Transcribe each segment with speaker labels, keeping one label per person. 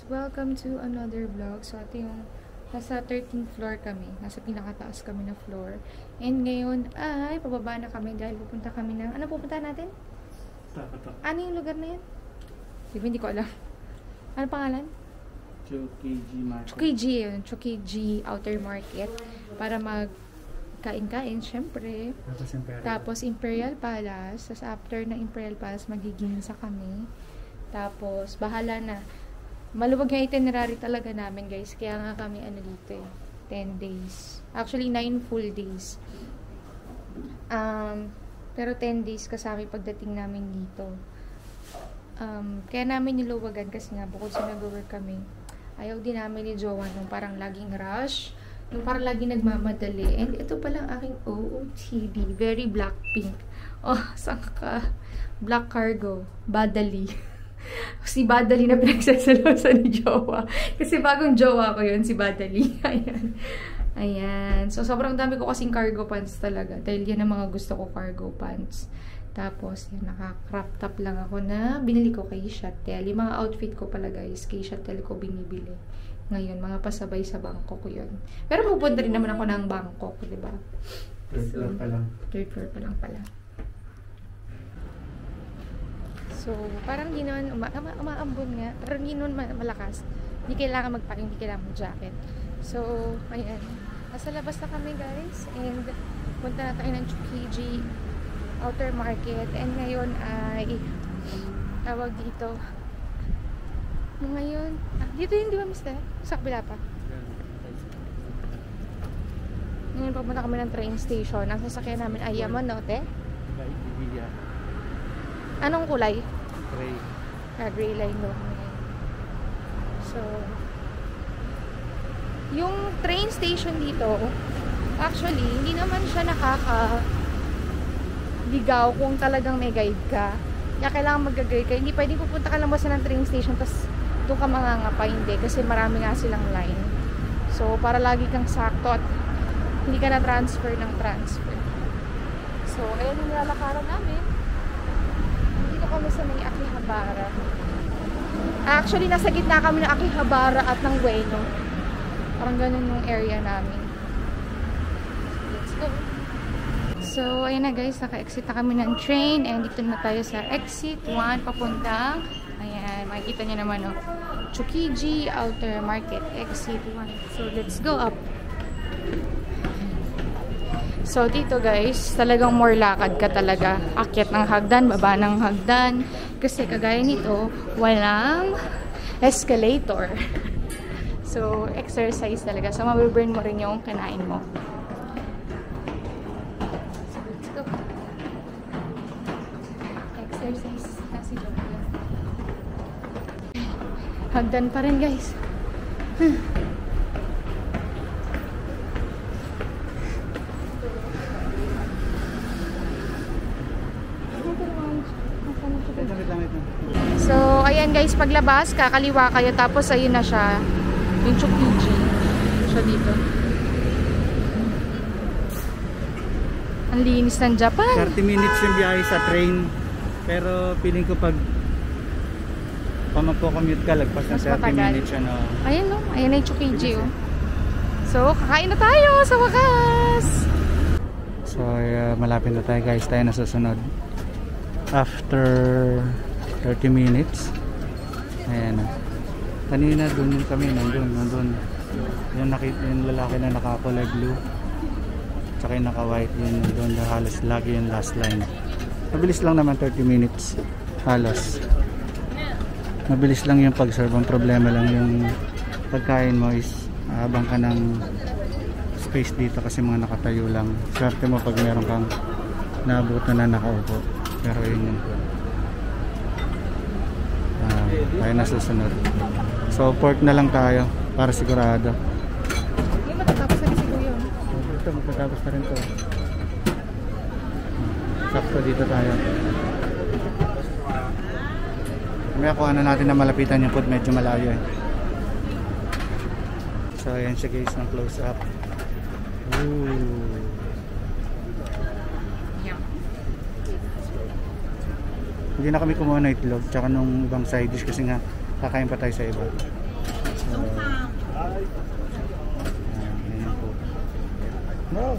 Speaker 1: Welcome to another vlog. So ito yung nasa 13th floor kami. Nasa pinakataas kami na floor. And ngayon ay pababa na kami dahil pupunta kami ng... Ano pupunta natin? Ano yung lugar na yan? Hindi ko alam. Ano pangalan?
Speaker 2: Chokiji Market.
Speaker 1: Chokiji yun. Chokiji Outer Market. Para magkain-kain, syempre. Tapos Imperial Palace. Tapos after na Imperial Palace, magiginsa kami. Tapos bahala na. Maluwag yung itinerary talaga namin, guys. Kaya nga kami, dito 10 days. Actually, 9 full days. Pero 10 days kasama pagdating namin dito. Kaya namin niluwagan kasi nga, bukod sa nag-work kami, ayaw din namin ni Jowa nung parang laging rush, nung parang laging nagmamadali. And ito palang aking OOTD. Very Blackpink. Oh, saan ka? Black Cargo. Badali. Si Badali na pinagsasalosan ni Jowa. Kasi bagong Jowa ko yun, si Badali. Ayan. Ayan. So, sobrang dami ko kasing cargo pants talaga. Dahil yan ang mga gusto ko, cargo pants. Tapos, yan, naka-crop top lang ako na binili ko kay Chatel. Yung mga outfit ko pala, guys, kay Chatel ko binibili. Ngayon, mga pasabay sa Bangkok ko yun. Pero pupunta rin naman ako ng Bangkok, diba?
Speaker 2: Third floor pa lang.
Speaker 1: Third floor pa lang pala. So, parang hindi naman umaambon nga. Pero hindi naman malakas. Hindi kailangan magpaking, hindi kailangan mag-jacket. So, ayan. Nasa labas na kami, guys. And, punta na tayo ng Chokiji Outer Market. And ngayon ay, tawag dito. Ngayon, dito yun, di ba, mister? Sa kabila pa. Ngayon, pumunta kami ng train station. Ang sasakyan namin ay Yamanote. Anong kulay?
Speaker 2: Gray.
Speaker 1: Gray line no. So, yung train station dito, actually, hindi naman siya nakaka-ligaw kung talagang may guide ka. Kaya kailangan mag-guide ka. Hindi pwedeng pupunta ka lang basta ng train station tapos doon ka mangangapa. Hindi. Kasi marami nga silang line. So, para lagi kang sakto at hindi ka na-transfer ng transfer. So, ayun yung nilalakaran namin. Kami sa may Akihabara. Actually, nasa gitna kami ng Akihabara at ng Ueno. Parang ganun yung area namin. Let's go. So, ayun na guys, naka-exit na kami ng train and dito na tayo sa exit 1 papuntang, ayan, makikita nyo naman, Chokiji Outer Market, exit 1. So, let's go up. So, dito guys, talagang more lakad ka talaga. Akyat ng hagdan, baba ng hagdan. Kasi kagaya nito, walang escalator. So, exercise talaga. So, mabiburn mo rin yung kinain mo. So, let's go. Exercise. Kasi joke lang. Hagdan pa rin guys. So, ayan guys, paglabas, kakaliwa kayo, tapos ayun na siya, yung Chokiji. So, dito. Ang linis ng Japan.
Speaker 2: 30 minutes yung biyahe sa train. Pero, feeling ko pag magpo-commute ka, lagpas ng 30 minutes,
Speaker 1: Ayan no, ayan na yung Chokiji, oh. So, kakain na tayo sa wakas!
Speaker 2: So, malapit na tayo guys, tayo na susunod. After 30 minutes. Ayan. Kanina doon kami, nandun. Yung lalaki na naka-color blue. Tsaka yung naka-white, yun doon halos lagi yung last line. Mabilis lang naman 30 minutes. Halos. Mabilis lang yung pag-serve. Ang problema lang yung pagkain mo is habang ka ng space dito kasi mga nakatayo lang. Swerte mo pag meron kang naabutan na nakaupo. Pero yun yung tayo na susunod. So port na lang tayo para sigurado.
Speaker 1: Hindi matatapos na siguro yun.
Speaker 2: Ito matatapos na rin to. Sakto dito tayo. May kuha na natin na malapitan yung port, medyo malayo eh. So ayan siya guys ng close up. Ooh. Hindi na kami kumuha ng itlog tsaka nung ibang side dish kasi nga kakain pa tayo sa iba. So, ayan po. No,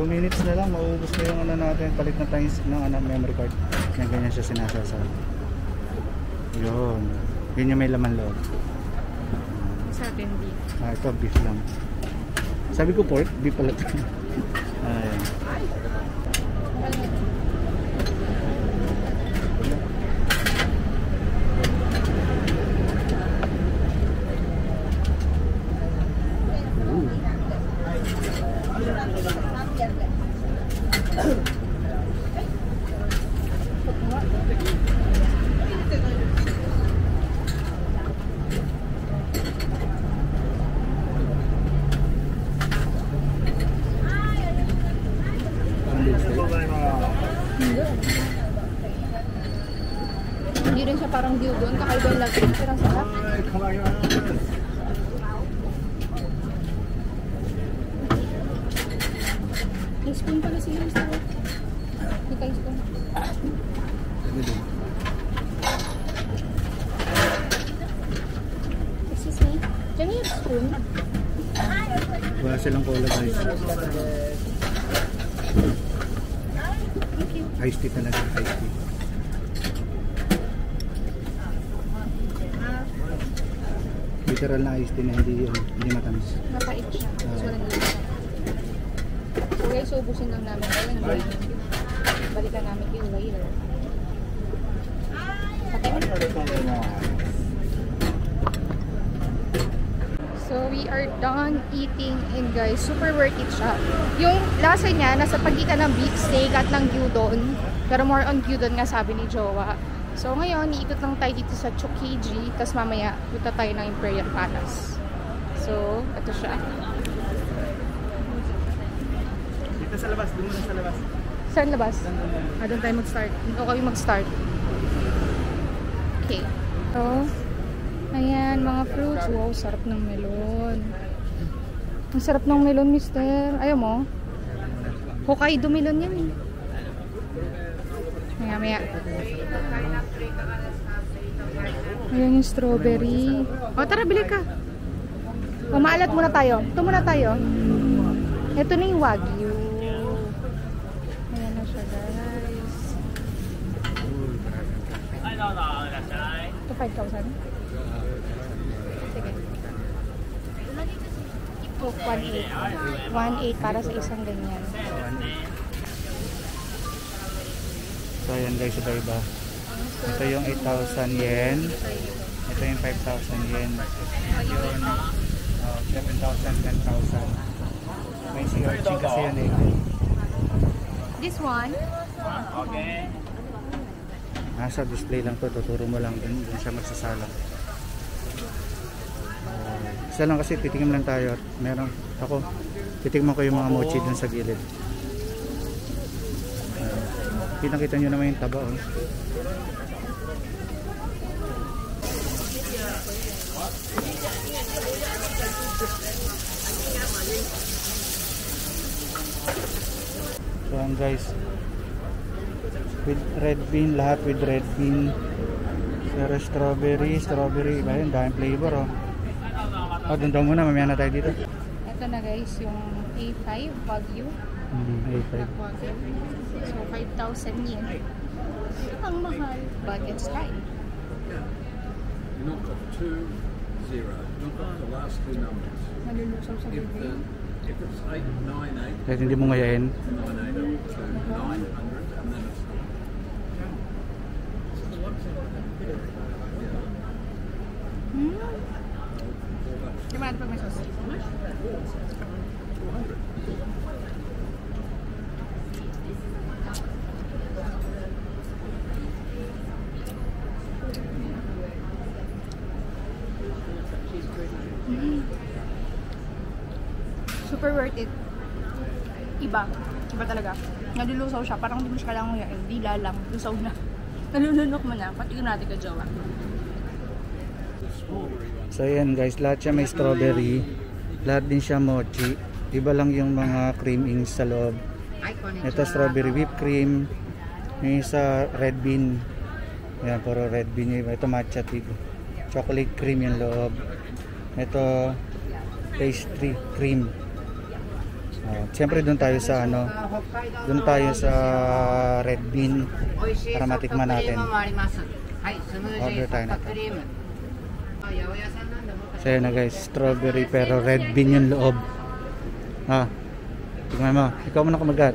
Speaker 2: 2 minutes na lang mauubos na yung ano natin, palit na tayo ng memory card. Ganyan siya sinasasal. Yun. Yun yung may laman loob.
Speaker 1: Sa atin beef.
Speaker 2: Ito beef lang. Sabi ko pork, beef pala ito. Ayan.
Speaker 1: Hindi rin siya parang gyudon, kakaiba yung lagi. Pero ang sarap. May spoon pala sila, Mr. May kayo spoon. Excuse me, can you have spoon?
Speaker 2: Wala silang cola guys.
Speaker 1: Thank you.
Speaker 2: Iced tea talaga, iced tea. Literal na iced tea na hindi matamis.
Speaker 1: Napait siya. So, guys, ubusin lang namin. Kaya balikan namin kayo later. So, we are done eating and guys, super worth it siya. Yung lasa niya, nasa pagitan ng beef steak at ng gyudon. Pero more on gyudon nga sabi ni Jowa. So, ngayon, iikot lang tayo dito sa Chokiji. Tapos mamaya, punta tayo ng Imperial Palace. So, ito siya.
Speaker 2: Dito sa labas, doon muna sa labas.
Speaker 1: Saan labas? Doon tayo mag-start. Doon kami mag-start. Okay. So, ayan, mga fruits. Wow, sarap ng melon. Ang sarap ng melon, mister. Ayaw mo? Hokkaido melon yan eh. Maya. Ayan yung strawberry. O, tara, bili ka. O, maalat muna tayo. Ito muna tayo. Ito na yung wagyu. Ayan na siya, guys. Ito, 5,000. Sige. Ito, 1,800. 1,800 para sa isang ganyan.
Speaker 2: So ayan guys, iba-iba. Ito yung 8,000 yen. Ito yung 5,000 yen. Yun, 7,000, 10,000. May CRG kasi yan eh.
Speaker 1: This one?
Speaker 2: Okay. Nasa display lang to, tuturo mo lang dun siya magsasala. Isa lang kasi titingin lang tayo. Meron ako, titingnan ko yung mga mochi dun sa gilid. Pinakita nyo naman yung taba oh. So guys, with red bean, lahat with red bean. Pero strawberry, iba yun, daming flavor oh. Doon daw muna, mamaya na tayo dito.
Speaker 1: Ito na guys, yung A5 Wagyu.
Speaker 2: A5.
Speaker 1: So 5,000 yen. Ang mahal, but it's fine.
Speaker 3: Knock off 20, knock off the last two numbers.
Speaker 1: Malulusaw sa bibig.
Speaker 3: If it's 898,
Speaker 2: Kahit hindi mo ngayain.
Speaker 3: 980 to 900, and then it's
Speaker 1: Gimana pag may sauce?
Speaker 3: 400.
Speaker 1: Super worth it. Iba talaga. Nalulusaw siya, parang hindi mo siya kailangan ngayon. Dila lang, lusaw na. Nalulunok mo na. Pati natin ka, Jowa.
Speaker 2: So ayan guys, lahat siya may strawberry. Lahat din siya mochi. Iba lang yung mga creamings sa loob. Ito strawberry whipped cream. Yung isa red bean. Yan, puro red bean. Ito matcha tea. Chocolate cream yung loob. Ito pastry cream. Siyempre doon tayo sa doon tayo sa red bean para matikman natin. Order tayo na ito. So yun na guys, strawberry pero red bean yung loob. Tingnan mo, ikaw muna kumagat.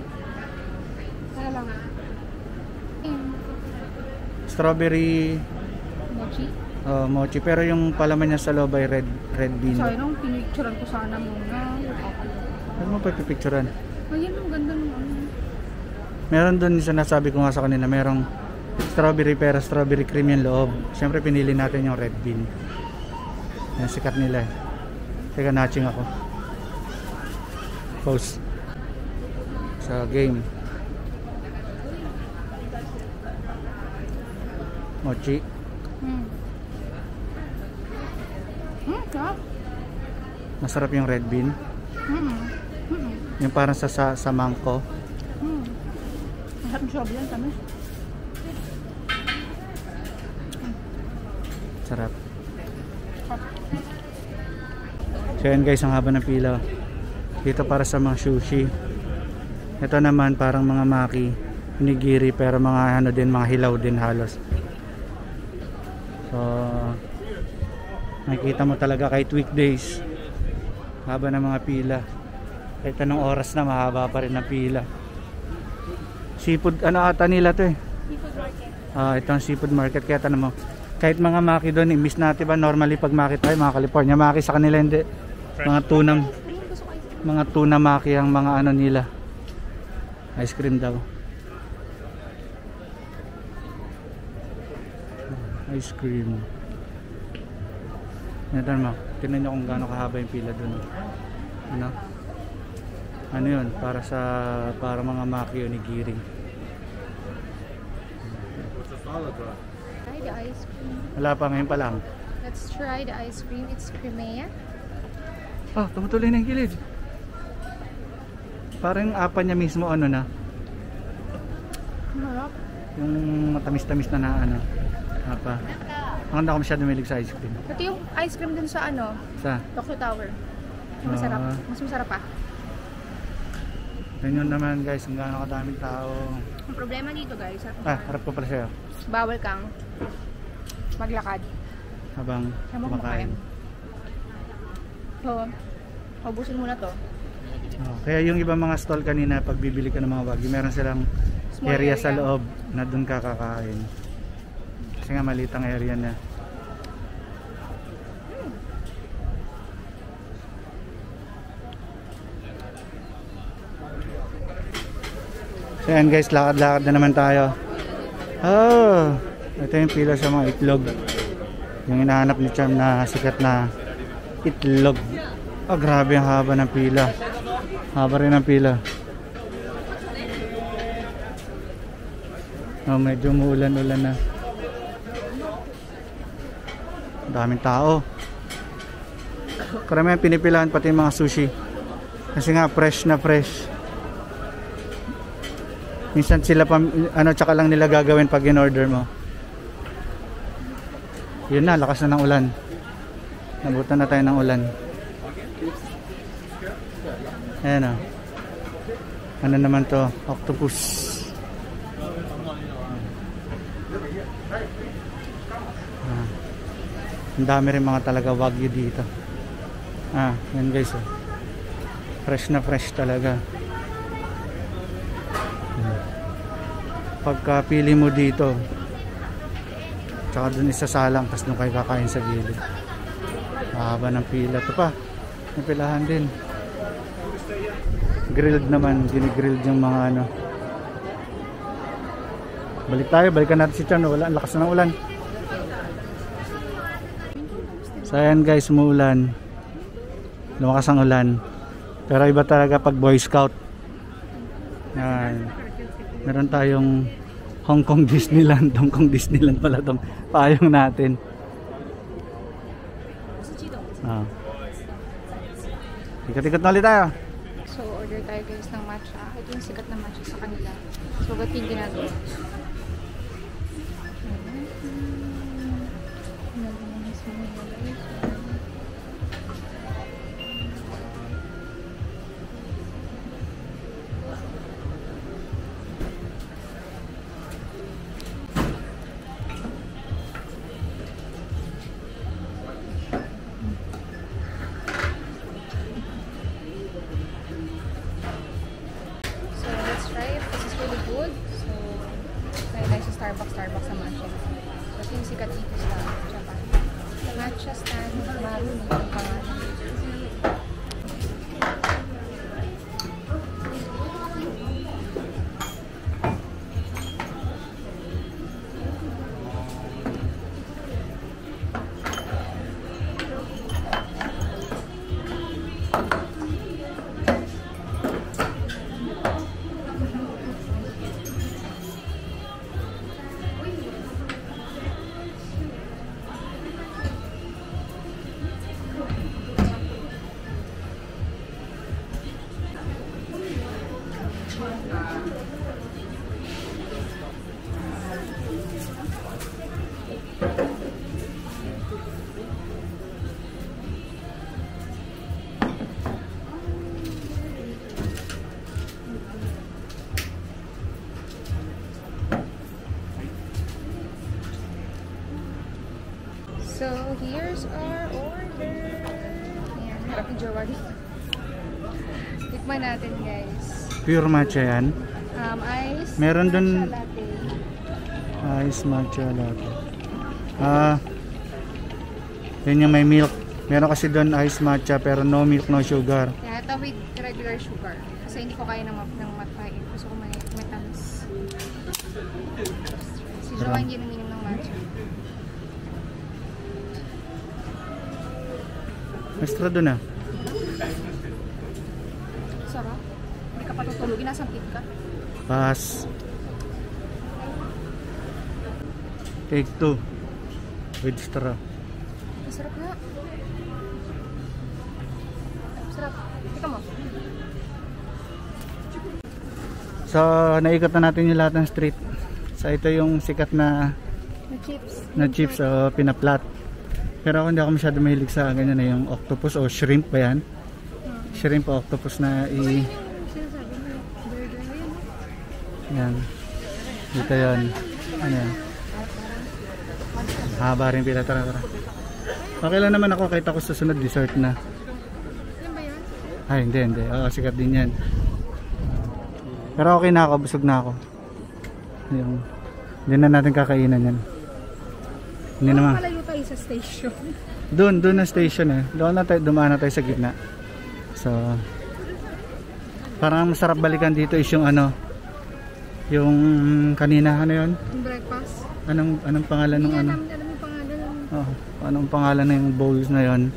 Speaker 2: Strawberry
Speaker 1: Mochi?
Speaker 2: Mochi, pero yung palaman niya sa loob ay red bean.
Speaker 1: Sorry nung pinicturean ko sana muna.
Speaker 2: Ano mo pa pipicturean?
Speaker 1: Ayun, ang ganda nung
Speaker 2: Meron doon sinasabi ko nga sa kanina, merong strawberry pero strawberry cream yung loob. Siyempre pinili natin yung red bean. Yan, sikat nila eh. Teka, natching ako. Pause. Sa game. Mochi.
Speaker 1: Sarap.
Speaker 2: Masarap yung red bean. Yung parang sa mangko.
Speaker 1: Masarap yung sob yan, tamis.
Speaker 2: Sarap. So yan guys, ang haba ng pila. Dito para sa mga sushi. Ito naman parang mga maki, onigiri, pero mga din, mga hilaw din halos. So nakikita mo talaga kahit weekdays, haba ng mga pila. Kahit anong oras na, mahaba pa rin ang pila. Seafood, ata nila to eh.
Speaker 1: Seafood market.
Speaker 2: Ito ang seafood market. Kaya tanong mo, kahit mga maki doon, imbis natin ba normally pag maki tayo, mga California maki, sa kanila hindi. Mga tuna maki ang mga nila. Ice cream daw. Ice cream. Tignan mo, tignan nyo kung gaano kahaba yung pila doon. Ano yun? Para mga maki onigiri.
Speaker 1: Try the ice cream.
Speaker 2: Wala pa, ngayon pa lang.
Speaker 1: Let's try the ice cream. It's Crimea.
Speaker 2: Tumutuloy na yung gilid. Parang apa niya mismo na.
Speaker 1: Marap.
Speaker 2: Yung matamis-tamis na apa. Ang ako masyado milig sa ice cream.
Speaker 1: Ito yung ice cream dun sa
Speaker 2: Sa?
Speaker 1: Tokyo Tower. Masarap. Mas masarap pa.
Speaker 2: Ganyan naman guys, ang gaano kadaming tao.
Speaker 1: Ang problema dito guys,
Speaker 2: Harap ko pala sa'yo.
Speaker 1: bawal kang maglakad
Speaker 2: Habang kumakain.
Speaker 1: So, ubusin muna to.
Speaker 2: Kaya yung ibang mga stall kanina, pag bibili ka ng mga wagyu, meron silang area sa loob na doon ka kakain. Kasi nga maliit ang area na. So yan guys, lakad-lakad na naman tayo. Ito yung pila sa mga itlog. Yung hinahanap ni Cham na sikat na itlog. Grabe ang haba ng pila. Haba rin ang pila. Medyo umuulan-ulan na. Daming tao. Karamihan pinipilahan pati yung mga sushi. Kasi nga fresh na fresh. Minsan sila tsaka lang nila gagawin pag in-order mo. Yun na, lakas na ng ulan. Nabutan na tayo ng ulan. Ayan o. Ano naman to? Octopus. Ang dami rin mga talaga wagyu dito. Yan guys. Fresh na fresh talaga. Pagka pili mo dito, tsaka dun isasalang, tapos nung kayo kakain sa gilid. Mahaba ng pila. Ito pa, may pilahan din. Grilled naman, ginigrilled yung mga balikan natin si Chan. Wala, ang lakas na ng ulan. So ayan guys, umuulan. Lumakas ang ulan. Pero iba talaga pag Boy Scout. Yan. Meron tayong Hong Kong Disneyland. Hong Kong Disneyland pala itong payong natin. Ikot-ikot na ulit tayo.
Speaker 1: So, order tayo guys ng matcha. Ito yung sikat na matcha sa kanila. So, ba't yung ginagawa? Good. So, kaya tayo sa Starbucks sa matcha. Ito yung sikat dito sa Japan. Matcha stand, Maruni yung pangalan. So, here's our order. Ayan, harap ni Jowa dito. Tikman natin, guys.
Speaker 2: Pure matcha yan.
Speaker 1: Ice
Speaker 2: Meron dun
Speaker 1: matcha latte.
Speaker 2: ice matcha latte. Yun yung may milk. Meron kasi doon ice matcha pero no milk, no sugar.
Speaker 1: Kaya ito with regular sugar. Kasi hindi ko kaya ng matcha. Gusto ko may tamis. Si Jowa hindi naminom ng matcha.
Speaker 2: Extra doon ah.
Speaker 1: Sarap. Hindi ka patutulogin. Nasampid ka.
Speaker 2: Pass. Take 2 with straw.
Speaker 1: Masarap nga. Sarap. Tika mo.
Speaker 2: So, naikot na natin yung lahat ng street. So, ito yung sikat na chips o pinaplat. Pero ako hindi ako masyado mahilig sa ganyan na yung octopus o shrimp ba yan? Shrimp o octopus na yan. Dito yun. Ano yan? Haba rin pila. Tara. Okay lang naman ako kahit ako susunod dessert na.
Speaker 1: Yan ba yan?
Speaker 2: Ay, hindi. Oo, sikat din yan. Pero okay na ako. Busog na ako. Hindi na natin kakainan yan. Hindi naman.
Speaker 1: Malayo tayo sa station.
Speaker 2: Doon na station eh. Dumaan na tayo sa gitna. So, parang masarap balikan dito is yung ano, yung kanina, ano yun?
Speaker 1: Yung breakfast.
Speaker 2: Anong pangalan ng ano?
Speaker 1: Alam yung pangalan.
Speaker 2: Oh, anong pangalan ng bowls na yon?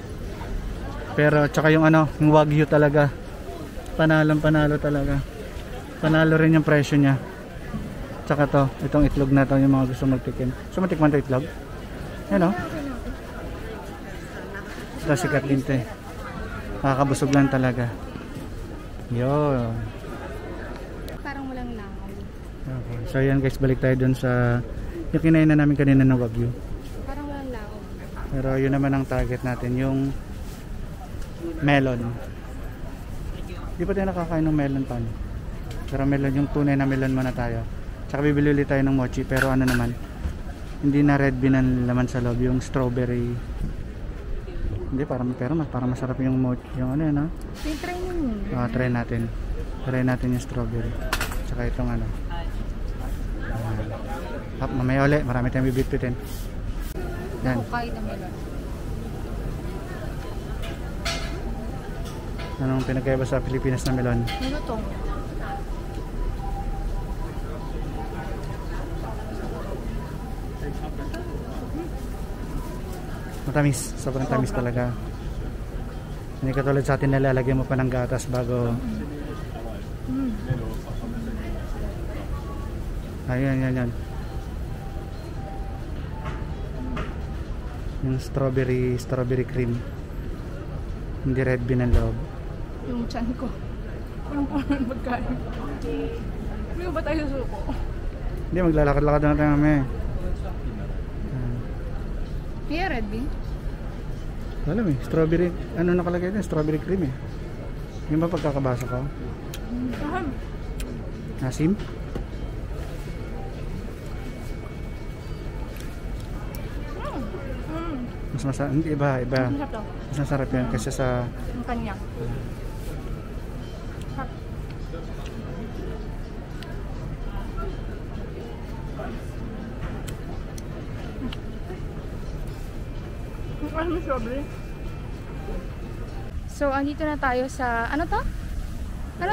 Speaker 2: Pero tsaka yung ano, yung wagyu talaga. Panalo talaga. Panalo rin yung presyo niya. Tsaka itong itlog na to yung mga gusto magtikim. So matikman to itlog? Yan o. Ito sikat din to eh. Nakakabusog lang talaga. Yun.
Speaker 1: Parang walang langaw.
Speaker 2: Okay. So yan guys, balik tayo dun sa yung kinain na namin kanina na wagyu.
Speaker 1: Parang walang langaw.
Speaker 2: Pero yun naman ang target natin, yung melon. Di pa tayo nakakain ng melon pa. Pero melon, yung tunay na melon muna tayo. Tsaka bibili ulit tayo ng mochi. Pero ano naman, hindi na red bean ang laman sa loob, yung strawberry. Hindi, parang masarap yung mochi. Yung ano yun, ha?
Speaker 1: Try mo.
Speaker 2: Try natin. Try natin yung strawberry. Tsaka itong ano. Mamaya ulit, marami tayong bibitpitin. Yan.
Speaker 1: Hokay na melon.
Speaker 2: Anong pinagkaiba sa Pilipinas na melon?
Speaker 1: Ano to?
Speaker 2: Matamis, sobrang tamis talaga. Hindi katulad sa atin, nalalagyan mo pa ng gatas bago. Ayan. Yung strawberry cream. Hindi red bean ang loob.
Speaker 1: yung tiyan ko. Parang magkain. Hindi ba tayo susuko?
Speaker 2: Hindi, maglalakad-lakad na tayo kami.
Speaker 1: Yeah, Red Bean.
Speaker 2: Alam eh, strawberry, ano nakalagay din? Strawberry cream eh. Yung ba pagkakabasa ko? Asim? Mas masarap, hindi iba.
Speaker 1: Masarap to.
Speaker 2: Mas masarap yan kasi sa...
Speaker 1: Ang kanya. So, andito na tayo sa, ano to? Ano?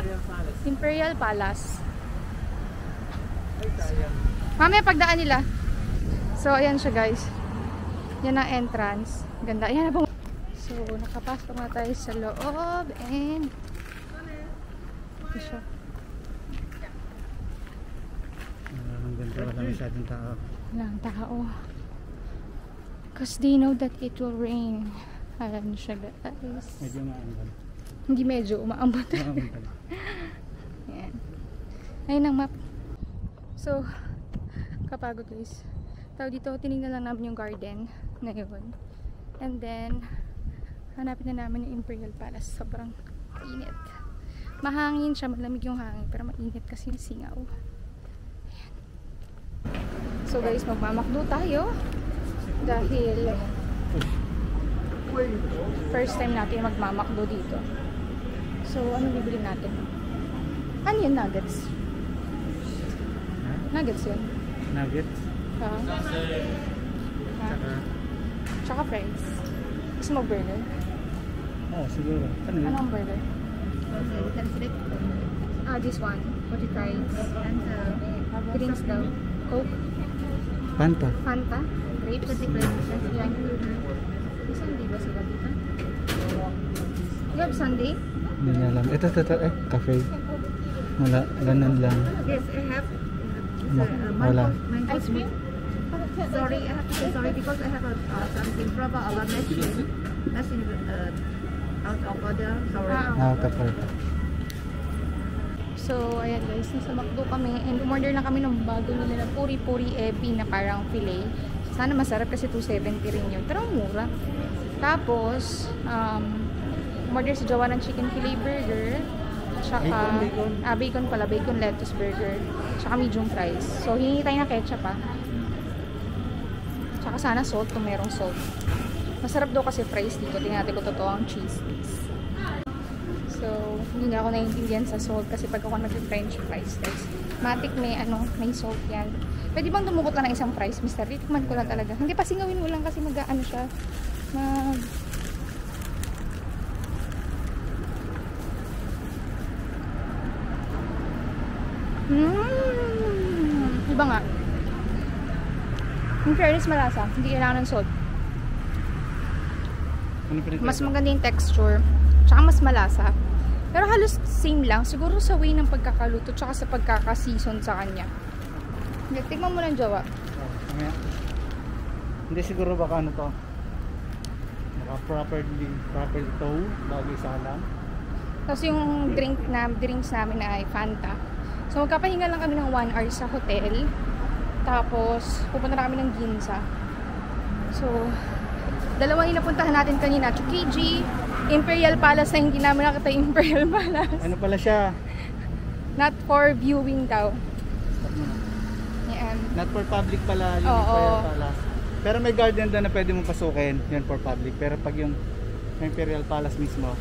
Speaker 1: Imperial Palace. Mamaya pagdaan nila. So, ayan siya guys. Yan ang entrance. Ganda. Ayan na po. So, nakapasok na tayo sa loob and ito siya.
Speaker 2: Ang ganda, wala masyadong tao.
Speaker 1: Walang tao. Because they know that it will rain. Ayan siya guys.
Speaker 2: Medyo maambal.
Speaker 1: Hindi medyo, umaambot.
Speaker 2: Maambal.
Speaker 1: Ayan. Ayun ang map. So, kapagod guys. Tao dito, tinignan lang namin yung garden ngayon. And then, hanapin na namin yung Imperial Palace. Sobrang init. Mahangin siya, malamig yung hangin. Pero mainit kasi yung singaw. Ayan. So guys, magmamakdo tayo. Dahil first time natin magmamakdo dito. So, ano bibili natin? Ano yun? Nuggets? Nuggets yun.
Speaker 2: Nuggets?
Speaker 1: Tsaka fries. Gusto mo burger?
Speaker 2: Oo, siguro. Ano yun?
Speaker 1: Anong burger? This one. What you try? And drinks daw. Coke?
Speaker 2: Fanta.
Speaker 1: Fanta? Grapes? Sunday ba sila dito? You have Sunday?
Speaker 2: Hindi niya alam. Ito, cafe. Wala, ganun lang.
Speaker 4: Yes, I have.
Speaker 2: Wala.
Speaker 1: Ice cream?
Speaker 4: Sorry, I have to say sorry because I have something problem about machine. Machine out of order. Sorry.
Speaker 2: Cafe.
Speaker 1: So, ayan guys, nasa McDo kami and umorder na kami ng bago nila na puri-puri ebi na parang filet. Sana masarap kasi 270 rin yun. Pero mura. Tapos, umorder si Jowa ng chicken filet burger. Tsaka, bacon pala, bacon lettuce burger. Tsaka medium fries. So, hihingi tayo na ketchup Tsaka sana salt kung merong salt. Masarap daw kasi fries dito. Tingnan natin kung totoo ang cheese. So, hindi na ako naiintindihan sa salt kasi pag ako nag-french fries guys. Matik may salt yan. Pwede bang dumukot lang ng isang fries, Mr. Tikman ko lang talaga. Hindi pa singawin mo lang kasi mag-ano siya. Iba nga. In fairness, malasa. Hindi kailangan ng salt. Mas maganda yung texture. Tsaka mas malasa. Pero halos same lang. Siguro sa way ng pagkakaluto tsaka sa pagkakaseason sa kanya. Tignan mo lang, Jowa.
Speaker 2: Hindi siguro baka ano to. Properly tow bago isalang.
Speaker 1: Tapos yung drinks namin ay Fanta. So magkapahinga lang kami ng 1 hour sa hotel. Tapos pupunta na kami ng Ginza. So dalawa yung napuntahan natin kanina, Tsukiji, Imperial Palace na hindi namin nakita yung Imperial Palace.
Speaker 2: Ano pala siya?
Speaker 1: Not for viewing daw. Yan.
Speaker 2: Not for public pala yung Imperial Palace. Pero may garden doon na pwede mong pasukin. Yan for public. Pero pag yung Imperial Palace mismo,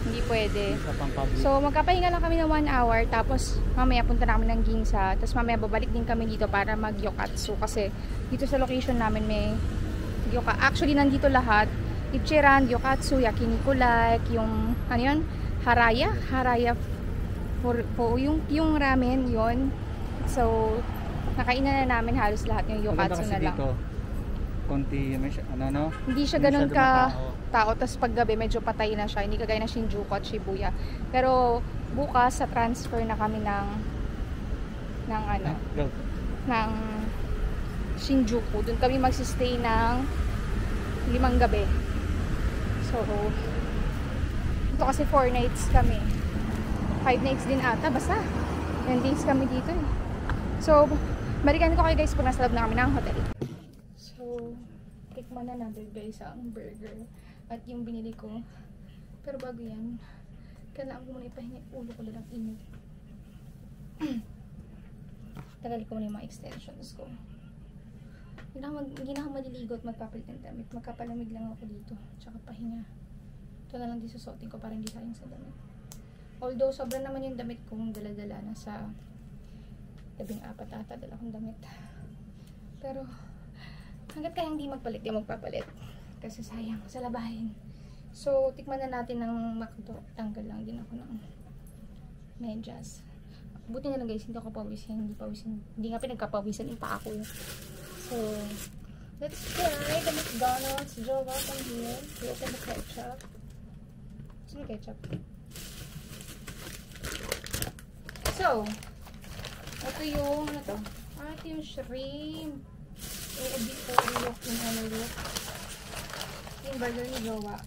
Speaker 1: hindi pwede.
Speaker 2: Sa pang public. So
Speaker 1: magkapahinga lang kami ng 1 hour. Tapos mamaya punta na kami ng Ginza. Tapos mamaya babalik din kami dito para mag-Gyokatsu. Kasi dito sa location namin may actually nandito lahat. Ichiran, Gyokatsu, Yakiniku like, yung ano yun? Haraya yung ramen yun. So nakainan na namin halos lahat yung Gyokatsu na lang.
Speaker 2: Dito, konti
Speaker 1: hindi siya ganun ka tao. Tapos paggabi medyo patay na siya. Hindi kagaya na Shinjuku at Shibuya. Pero bukas sa transfer na kami ng Shinjuku. Doon kami magsistay ng 5 gabi. So, Ito kasi 4 nights kami. 5 nights din ata. Basta. 10 days kami dito eh. So, balikan ko kayo guys pag nasa loob na kami ng hotel. So, tikman na natin guys ang burger. At yung binili ko. Pero bago yan, kailangan ko muna ipahinga ulo ko lang init. Tagal ko muna yung mga extensions ko. Hindi na ako maliligo at magpapalit ng damit. Magkapalamig lang ako dito. Tsaka pahinga. Ito na lang din susuotin ko para hindi sayang sa damit. Although, sobra naman yung damit kong dala-dala na sa 14 ata dala kong damit. Pero, hanggat kaya hindi magpalit, di magpapalit. Kasi sayang sa labahin. So, tikman na natin ng McDo. Tanggal lang din ako ng medyas. Buti na lang guys, hindi ako pawisin. Hindi nga pinagkapawisan yung paa ko. So, let's try the McDonald's. Joe, welcome here. We open the ketchup. Sino ketchup? So, ito yung, ano to? Ito yung shrimp. Look yung ano look. Yung burger ni Jowa.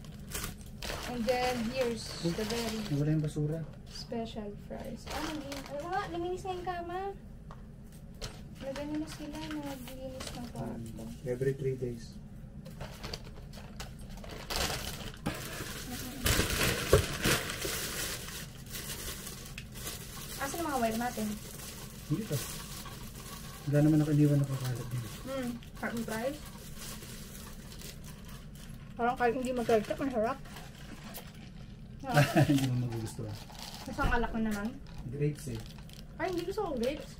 Speaker 1: And then, here's the very
Speaker 2: Wala yung basura.
Speaker 1: special fries. Ano nga, luminis nga yung kama. Nagano na sila, naglinis ng kwarto.
Speaker 2: Every 3 days.
Speaker 1: Asan ang mga wire natin?
Speaker 2: Hindi pa. Wala naman ako iniwan na kakalat din.
Speaker 1: Carton fries. Parang kahit hindi mag-ketchup, masarap.
Speaker 2: Hindi mo magugustuhan.
Speaker 1: Isang alak na naman.
Speaker 2: Grapes eh.
Speaker 1: Ay, hindi gusto ko grapes.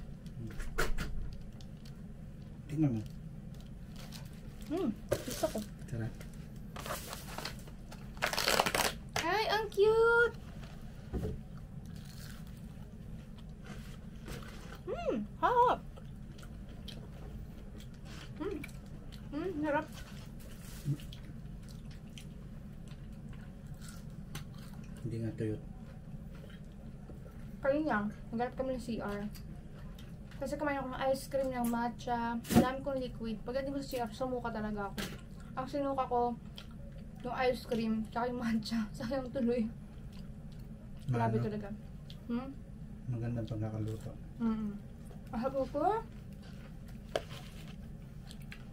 Speaker 2: Tingnan mo.
Speaker 1: Gusto ko.
Speaker 2: Sarap.
Speaker 1: Ay, ang cute! Hot! Sarap.
Speaker 2: Hindi nga tuyot.
Speaker 1: Kanina, naghanap kami ng CR. Kasi kumain ako ng ice cream ng matcha. Marami kong liquid. Pagdating ko sa CR, sumuka talaga ako. Ang sinuka ko, yung ice cream, tsaka yung matcha. Sayang tuloy. Grabe talaga.
Speaker 2: Magandang pagkakaluto.
Speaker 1: Ahabo ko.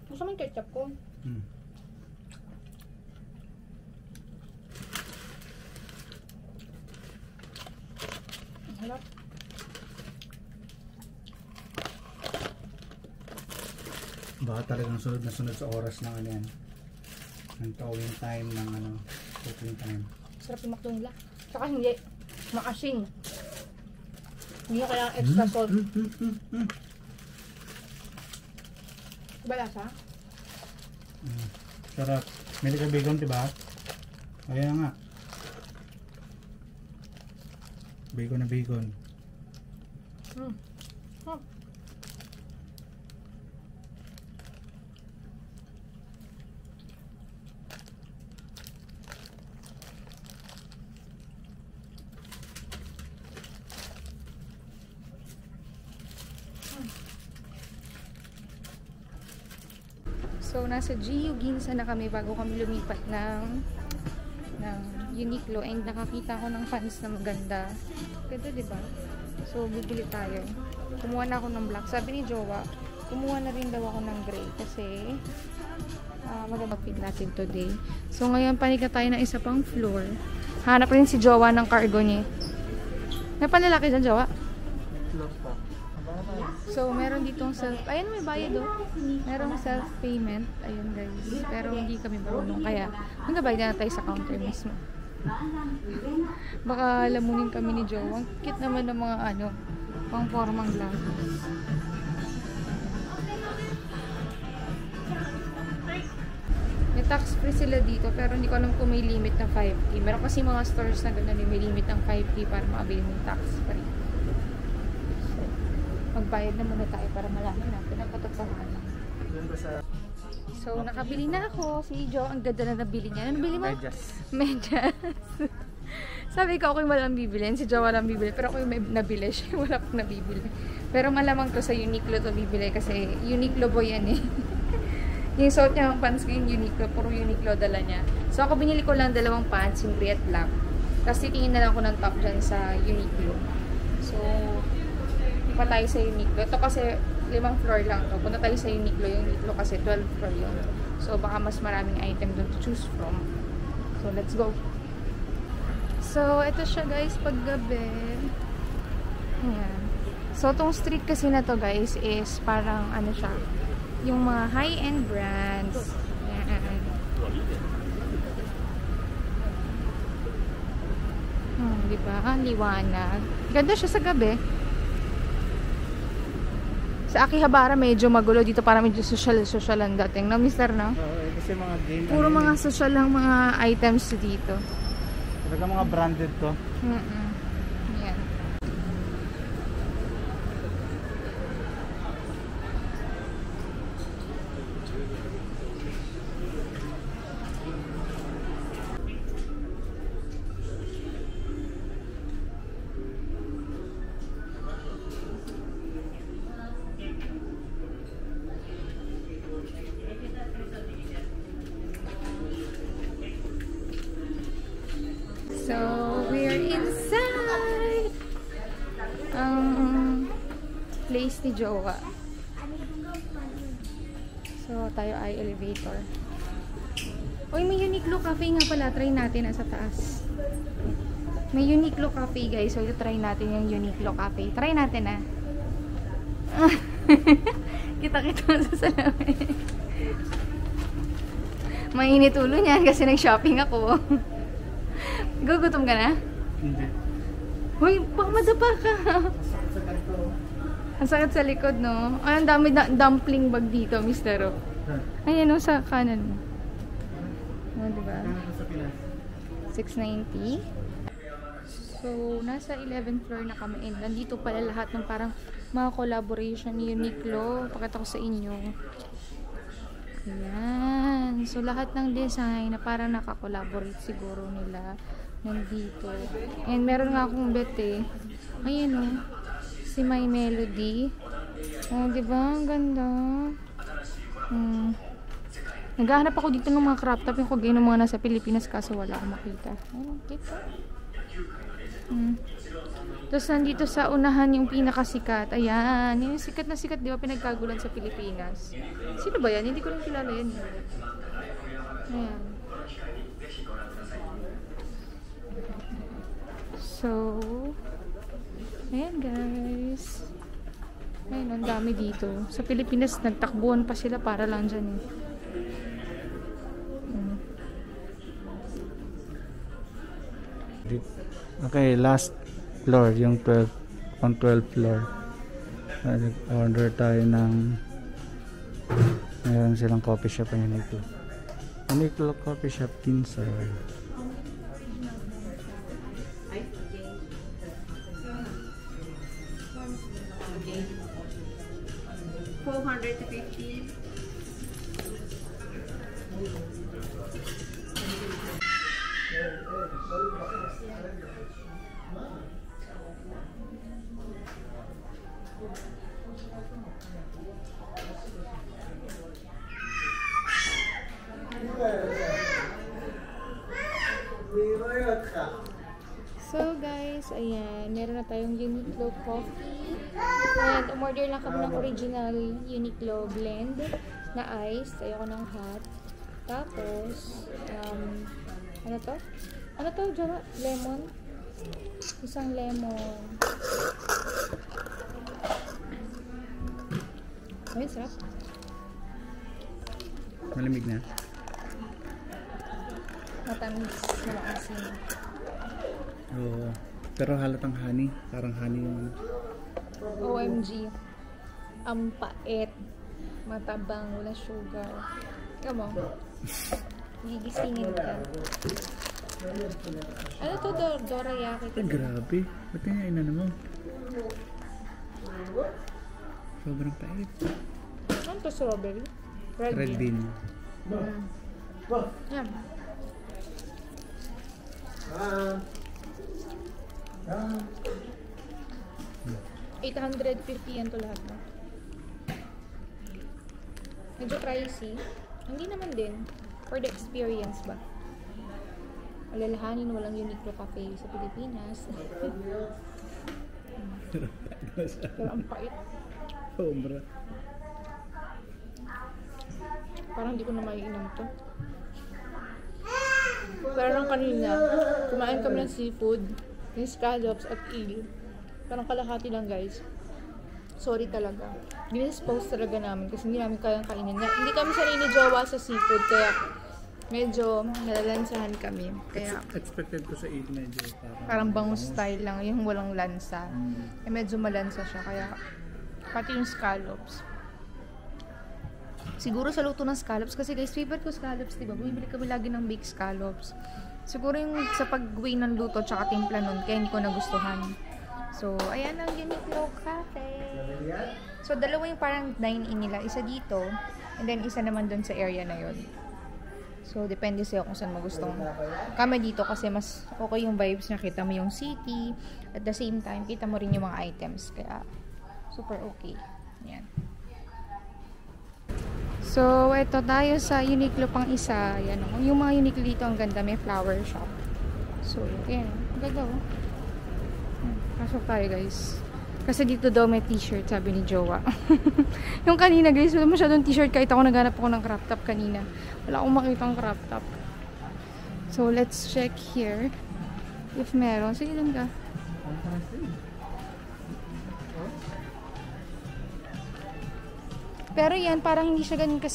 Speaker 1: Gusto mo yung ketchup ko? Harap.
Speaker 2: Baka talagang sunod na sunod sa oras ng ano yan. Ng towing time ng ano, cooking time.
Speaker 1: Sarap yung McDo nila. Tsaka hindi. Maasin. Hindi kaya extra salt. Diba lasa?
Speaker 2: Sarap. May ka bacon, diba? Kaya nga. Bacon na bacon.
Speaker 1: So, nasa GU Ginza na kami bago kami lumipat ng Uniqlo, and nakakita ko ng pants na maganda. Ganda, diba? So, bibili tayo. Kumuha na ako ng black. Sabi ni Jowa, kumuha na rin daw ako ng gray kasi maganda fit natin today. So, ngayon panika tayo ng isa pang floor. Hanap rin si Jowa ng cargo niya. May panlalaki dyan, Jowa? So, meron ditong self... Ayan, may bayad do. Merong self-payment. Ayun, guys. Pero hindi kami marunong. Kaya, magbabayad na tayo sa counter mismo. Baka lamunin kami ni Joe. Ang cute naman ng mga ano, pang-formang glasses. May tax-free sila dito. Pero hindi ko alam kung may limit na 5K. Meron kasi mga stores na gano'n may limit ng 5K para makabili ng tax-free. Magbayad na muna tayo para malaman natin ang katotohanan. So, nakabili na ako. Si Joe, ang ganda na nabili niya. Ano bili mo? Medyas. Sabi ko, ako yung walang bibili. Si Joe walang bibili. Pero ako yung may nabili. Siya yung wala akong nabibili. Pero malamang to sa Uniqlo to bibili. Kasi Uniqlo boy yan eh. Yung suot niya ang pants ko yung Uniqlo. Puro Uniqlo dala niya. So, ako binili ko lang 2 pants. Yung gray at black. Kasi tingin na lang ako ng top dyan sa Uniqlo. So, pa tayo sa Uniqlo. Ito kasi 5 floor lang to. Punta tayo sa Uniqlo. Yung Uniqlo kasi 12 floor yun. So, baka mas maraming item doon to choose from. So, let's go. So, ito siya guys, paggabi. Ayan. So, tong street kasi na to guys is parang ano siya, yung mga high-end brands. Ayan. Diba? Ang liwanag. Ganda siya sa gabi. Sa Akihabara medyo magulo dito, para medyo social ang dating. No, mister, no?
Speaker 2: Kasi mga game.
Speaker 1: Puro mga social lang mga items dito.
Speaker 2: Talaga mga branded to.
Speaker 1: Yan. So, we're inside place ni Jowa. So, tayo ay elevator. Uy, may Uniqlo Cafe nga pala. Try natin nasa taas. May Uniqlo Cafe guys. So, try natin yung Uniqlo Cafe. Try natin ah. Kita-kita sa salamin. Mainit ulo niyan kasi nag-shopping ako. Gugutom ka na?
Speaker 2: Hindi.
Speaker 1: Hoy, baka madapa ka. Ang sakit sa likod, no? Ay, ang dami dumpling bag dito, mister. Ayan, no, sa kanan mo. O, diba? 690. So, nasa 11th floor na kami. And nandito pala lahat ng parang mga collaboration ni Uniqlo. Pakita ko sa inyo. Ayan. So, lahat ng design na parang nakakollaborate siguro nila nandito. And meron nga akong bet eh. Ayan o. Si My Melody. Oh, diba? Ang ganda. Naghahanap ako dito ng mga crop top yung kagaya ng mga nasa Pilipinas kaso wala akong makita. Oh, dito. Tapos nandito sa unahan yung pinakasikat. Ayan. Yung sikat na sikat, di ba, pinagkagulan sa Pilipinas. Sino ba yan? Hindi ko rin kilala yan. Ayan. So, ayan guys. Ayan, ang dami dito. Sa Pilipinas, nagtakbuhan pa sila para lang dyan.
Speaker 2: Okay, last floor, yung 12th floor. Order tayo ng mayroon silang coffee shop ang Uniqlo. Uniqlo Coffee Shop Kinsar.
Speaker 4: $450.
Speaker 1: So guys, ayan, meron na tayong Uniqlo coffee. Ayan, umorder lang kami ng original Uniqlo blend na ice. Ayoko ng hot. Tapos, ano to? Ano to, Jara? Lemon? Isang lemon. Ayun, sarap.
Speaker 2: Malamig na.
Speaker 1: Matamis na maasin.
Speaker 2: Oo. Pero halatang honey. Parang honey yung
Speaker 1: OMG. Ang pait. Matabang. Wala sugar. Come on. Gigisingin ka. Ano to? Dorayaki.
Speaker 2: Ay, grabe. Ba't yung inano mo? Sobrang pait.
Speaker 1: Ano to? Strawberry?
Speaker 2: Red bean.
Speaker 1: Yan. 850 yan to lahat, no? Medyo pricey. Hindi naman din. For the experience ba? alalahanin, walang Uniqlo Cafe sa Pilipinas. Pero ang pait.
Speaker 2: Sobra.
Speaker 1: Parang hindi ko na maiinom to. Pero lang kanina, kumain kami ng seafood, yung scallops at eel. Parang kalahati lang guys. Sorry talaga. Dinispose talaga namin kasi hindi namin kayang kainin. Hindi kami sanay ni Jowa sa seafood kaya medyo nalalansahan kami. Kaya
Speaker 2: Expected ko sa 8 medyo
Speaker 1: parang bangus style lang, yung walang lansa. Eh, medyo malansa siya kaya pati yung scallops. Siguro sa luto ng scallops kasi guys, favorite ko scallops, diba? Bumibili kami lagi ng baked scallops. Siguro yung sa pag-way ng luto tsaka timpla nun, kaya hindi ko nagustuhan. So, ayan ang Uniqlo Cafe. So, dalawa yung parang dine-in nila. Isa dito, and then isa naman dun sa area na yun. So, depende sa'yo kung saan mo gustong kami dito kasi mas okay yung vibes niya. Kita mo yung city. At the same time, kita mo rin yung mga items. Kaya, super okay. Ayan. So, ito tayo sa Uniqlo pang isa. Ayan, yung mga Uniqlo dito, ang ganda. May flower shop. So, ayan. Ang ganda, oh. Pasok tayo, guys. Kasi dito daw may t-shirt, sabi ni Jowa. Yung kanina, guys, wala masyadong t-shirt. Kahit ako naghanap ako ng crop top kanina. Wala akong makitang crop top. So, let's check here. If meron. Sige lang ka. Pero yan, parang hindi siya ganun hindi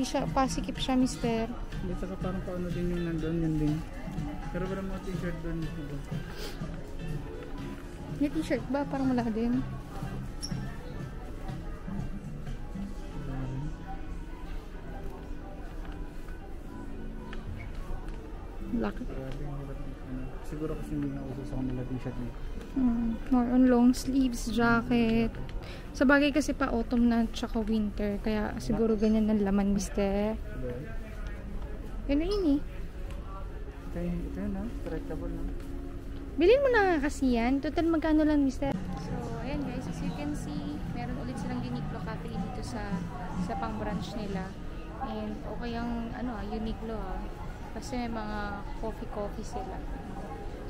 Speaker 1: siya, pasikip siya, mister.
Speaker 2: Hindi, saka parang paano din yung nandun, yun din. Pero wala mga t-shirt doon.
Speaker 1: May t-shirt ba? Parang wala din. Laki.
Speaker 2: Siguro kasi hindi na uso sa kanila t-shirt niya.
Speaker 1: More on long sleeves, jacket. Sa bagay kasi pa autumn na tsaka winter. Kaya siguro ganyan ang laman, mister. Yun na yun eh.
Speaker 2: Ito na, correctable na.
Speaker 1: Bilhin mo na kasi yan. Total magkano lang, mister. So, ayan guys. As you can see, meron ulit silang Uniqlo Cafe dito sa pang branch nila. And okay ang Uniqlo kasi may mga coffee sila.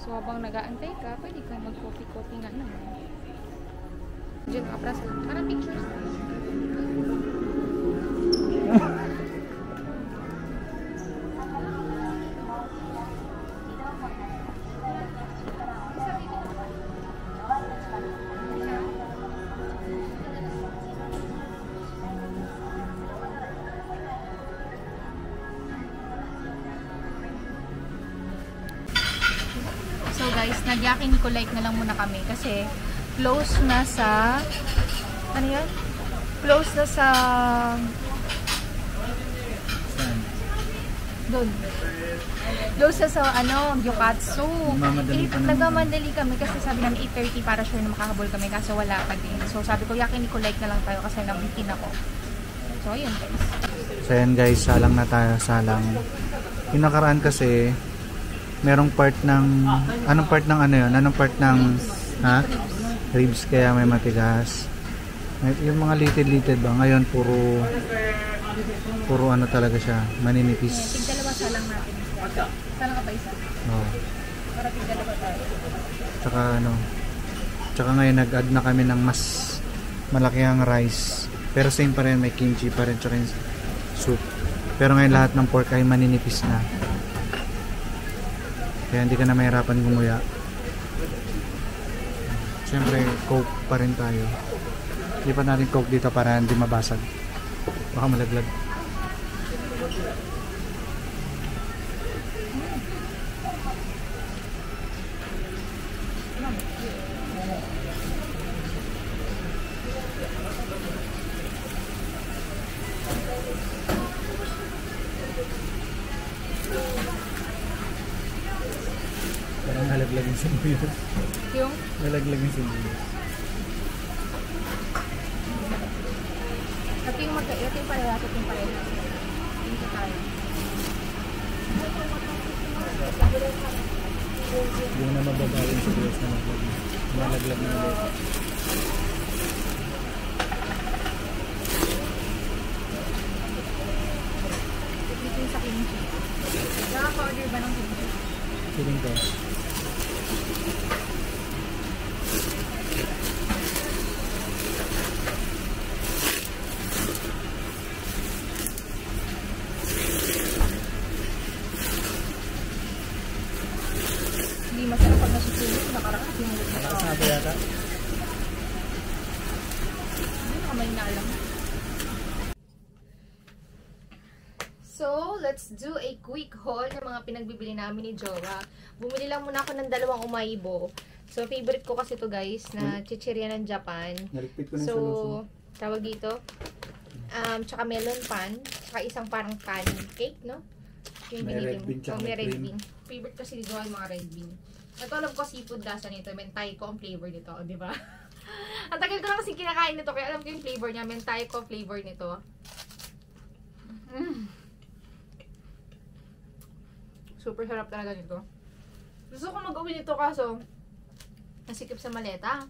Speaker 1: So, habang nag-aantay ka, pwede kang mag-coffee nga naman. Diyan ka, parang pictures. So guys, nagyaki Nicolite na lang muna kami kasi close na sa close na sa doon. Close na sa Gyokatsu. Nagmamadali kami kasi sabi namin 8:30 para sure na makahabol kami kaso wala pa din. So sabi ko yaki Nicolite na lang tayo kasi nabitin ako. So ayun guys.
Speaker 2: So ayan guys, salang na tayo, salang. Yung nakaraan kasi merong part ng anong part ng ribs kaya may matigas. Yung mga litid ba ngayon puro talaga siya, maninipis.
Speaker 1: Tigdalawa salang natin. Salang ka pa isa?
Speaker 2: Oo.
Speaker 1: Para tigdalawa tayo.
Speaker 2: Tsaka ngayon nag-add na kami ng mas malaki ang rice. Pero same pa rin, may kimchi pa rin tsaka yung soup. Pero ngayon lahat ng pork ay maninipis na. Kaya hindi ka na mahirapan gumuya. Siyempre, coke pa rin tayo. Hindi pa natin coke dito para hindi mabasag. Baka malaglag. Parang nalaglag yung sibuyas.
Speaker 1: Yung?
Speaker 2: Nalaglag yung sibuyas.
Speaker 1: Ito yung parehas. Dito tayo.
Speaker 2: Yung na mababaw yung sibuyas na nalaglag na ulit.
Speaker 1: Dito yung sa kimchi. ba ng video?
Speaker 2: Feeling ko.
Speaker 1: Hindi masarap pag nasusulit, nakarakas yung look na
Speaker 2: Sabi yata.
Speaker 1: Hindi kamay na alam. So, let's do a quick haul ng mga pinagbibili namin ni Jowa. Bumili lang muna ako ng 2 umaibo. So, favorite ko kasi to guys, na chichirya ng Japan.
Speaker 2: Nalikpit ko na
Speaker 1: So,
Speaker 2: sa luso.
Speaker 1: tawag dito. Tsaka melon pan. Tsaka isang parang pancake, no? Yung
Speaker 2: May
Speaker 1: binili
Speaker 2: red
Speaker 1: mo.
Speaker 2: bean tsaka
Speaker 1: Oh, may
Speaker 2: may
Speaker 1: red
Speaker 2: cream.
Speaker 1: bean. Favorite kasi ni Jowa yung mga red bean. Ito alam ko seafood lasa nito. Mentaiko ang flavor nito, di ba? Ang tagal ko na kasi kinakain nito, kaya alam ko yung flavor niya. Mentaiko flavor nito. Super sarap talaga nito. Gusto ko mag-uwi nito kaso nasikip sa maleta.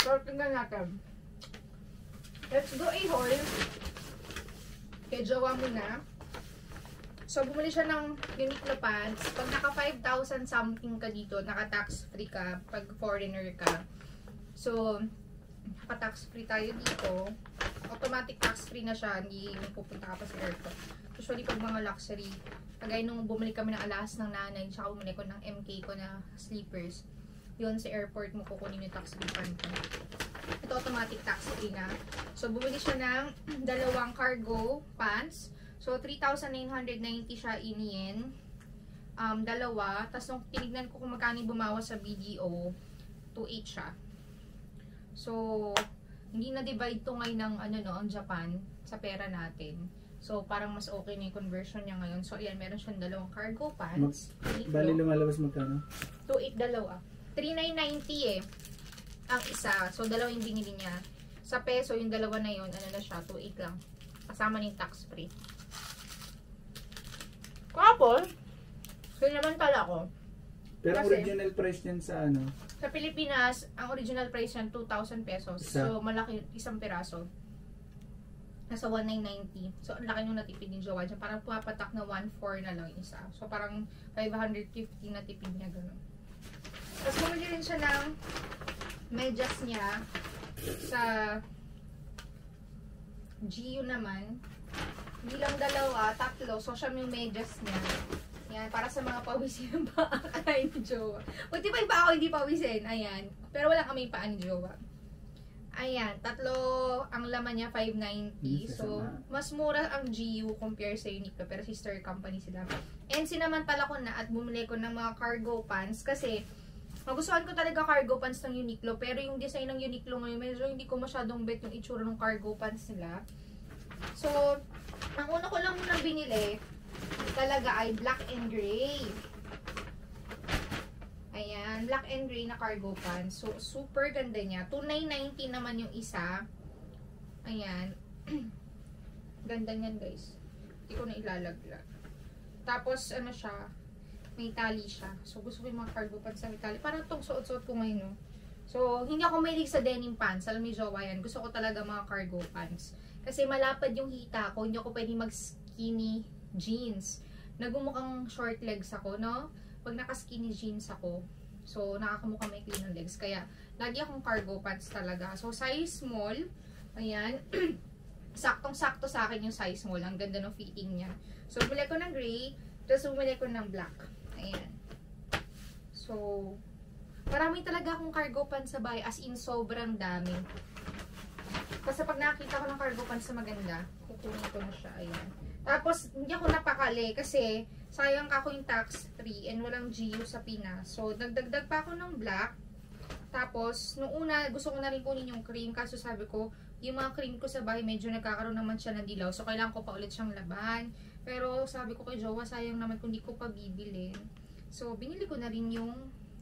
Speaker 1: So, tingnan natin. Let's do a haul. Kay Jowa muna. So, bumili siya ng Uniqlo pants. Pag naka 5,000 something ka dito, naka tax free ka pag foreigner ka. So, naka tax free tayo dito. Automatic tax free na siya, hindi pupunta ka pa sa airport. Usually pag mga luxury, kagaya nung bumili kami ng alahas ng nanay, tsaka bumili ko ng MK ko na sleepers, yun sa airport mo kukunin yung tax free pan ko. Ito automatic tax free na. So bumili siya ng 2 cargo pants. So 3,990 siya in yen. Dalawa. Tapos nung tinignan ko kung magkano bumawas sa BDO, 2,800 siya. So hindi na divide to ngayon ng ang Japan sa pera natin. So parang mas okay na yung conversion niya ngayon. So ayan, meron siyang 2 cargo pants.
Speaker 2: Bali lumalabas magkano?
Speaker 1: 2,800 dalawa. 3,990 eh. Ang isa. So dalawa yung binili niya. Sa peso yung dalawa na yun, na siya, 2,800 lang. Kasama ng tax free. Couple, yun naman pala ko.
Speaker 2: Pero
Speaker 1: Kasi,
Speaker 2: original price niyan sa
Speaker 1: sa Pilipinas, ang original price yan 2,000 pesos. So, malaki, isang piraso. Nasa 1,990. So, ang laki nung natipid ni Jowa dyan. Parang pumapatak na 1,400 na lang isa. So, parang 550 na tipid niya. Ganun. Tapos, bumili rin siya ng medyas niya sa GU naman. Hindi lang 2, 3. So, siya yung medyas niya. Yan, para sa mga pawisin ng paa ni Jowa. Buti pa yung paa ko hindi pawisin. Ayan. Pero walang amoy paa ni Jowa. Ayan, 3 ang laman niya, 590. So, mas mura ang GU compare sa Uniqlo. Pero sister company sila. And sinamantala ko na at bumili ko ng mga cargo pants. Kasi, magustuhan ko talaga cargo pants ng Uniqlo. Pero yung design ng Uniqlo ngayon, medyo hindi ko masyadong bet yung itsura ng cargo pants nila. So, ang una ko lang muna binili, talaga ay black and gray. Ayan, black and gray na cargo pants. So, super ganda niya. 2,990 naman yung isa. Ayan. Ganda niyan, guys. Hindi ko na ilalaglag. Tapos, ano siya, may tali siya. So, gusto ko yung mga cargo pants na may tali. Parang itong suot-suot ko ngayon, no? So, hindi ako mahilig sa denim pants. Alam ni Jowa yan. Gusto ko talaga mga cargo pants. Kasi malapad yung hita ko. Hindi ako pwedeng mag-skinny jeans. Nagmumukhang short legs ako, no? Pag naka-skinny jeans ako, so nakakamukha may clean ng legs. Kaya, lagi akong cargo pants talaga. So, size small. Ayan. Saktong-sakto sa akin yung size small. Ang ganda ng fitting niya. So, bumili ko ng gray. Tapos, bumili ko ng black. Ayan. So, marami talaga akong cargo pants sa bahay. As in, sobrang dami. Kasi pag nakita ko ng cargo pants na maganda, kukunin ko na siya. Ayan. Tapos, hindi ako napakali kasi sayang ako yung tax free and walang GU sa Pinas. So, nagdagdag pa ako ng black. Tapos, nung una, gusto ko na rin kunin yung cream. Kaso sabi ko, yung mga cream ko sa bahay, medyo nagkakaroon naman siya ng dilaw. So, kailangan ko pa ulit siyang laban. Pero, sabi ko kay Jowa, sayang naman kung di ko pa bibilin. So, binili ko na rin yung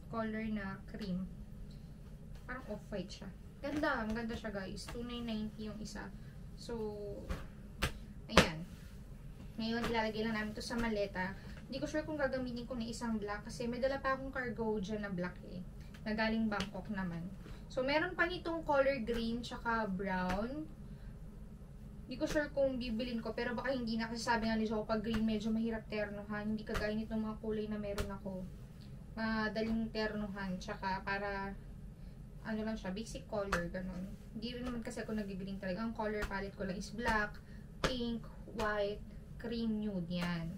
Speaker 1: color na cream. Parang off-white siya. Ganda, ang ganda siya guys. 2,990 yung isa. So, ayan. Ngayon, ilalagay lang namin ito sa maleta. Hindi ko sure kung gagamitin ko na isang black. Kasi may dala pa akong cargo dyan na black eh. Na galing Bangkok naman. So, meron pa nitong color green tsaka brown. Hindi ko sure kung bibilin ko, pero baka hindi na kasi sabi nga ni Jo, pag green medyo mahirap ternohan. Hindi kagaya nitong mga kulay na meron ako. Madaling ternohan, tsaka para ano lang siya, basic color, ganun. Hindi rin naman kasi ako nag-green talaga. Ang color palette ko lang is black, pink, white, cream, nude, yan.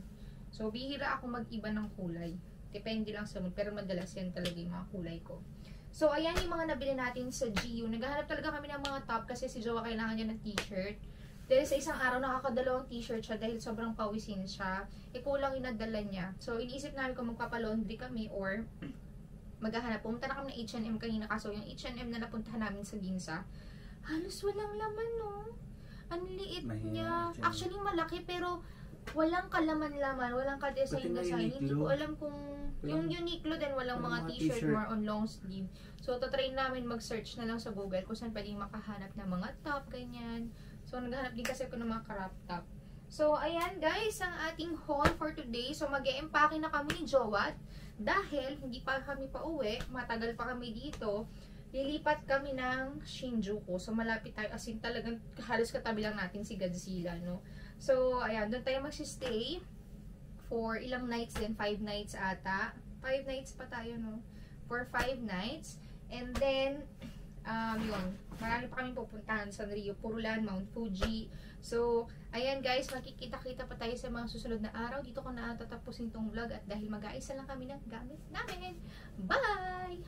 Speaker 1: So, bihira ako mag-iba ng kulay. Depende lang sa mood, pero madalas yan talaga yung mga kulay ko. So, ayan yung mga nabili natin sa GU. Naghahanap talaga kami ng mga top kasi si Jowa kailangan niya ng t-shirt. Dahil sa isang araw, nakakadalawang t-shirt siya dahil sobrang pawisin siya. Kulang yung nadala niya. So, iniisip namin kung magpapalaundry kami or maghahanap. Pumunta na kami ng H&M kanina kaso yung H&M na napuntahan namin sa Ginza, halos walang laman, no? Ang liit niya. Actually, malaki pero walang kalaman-laman, walang ka-design-design. Hindi ko alam kung yung Uniqlo din, walang mga t-shirt, more on long sleeve. So, tatry namin mag-search na lang sa Google kung saan pwedeng makahanap ng mga top, ganyan. So, naghahanap din kasi ako ng mga crop top. So, ayan guys, ang ating haul for today. So, mag-e-empake na kami ni Jowat. Dahil, hindi pa kami pauwi, matagal pa kami dito. Lilipat kami ng Shinjuku. So, malapit tayo. As in, talagang halos katabi lang natin si Godzilla, no? So, ayan, doon tayo magsistay for ilang nights din. 5 nights ata. 5 nights pa tayo, no? For 5 nights. And then, yun. Marami pa kami pupuntahan. Sanrio, Purulan, Mount Fuji. So, ayan guys, makikita-kita pa tayo sa mga susunod na araw. Dito ko na tatapusin tong vlog at dahil mag-aisa lang kami ng gamit namin. Bye!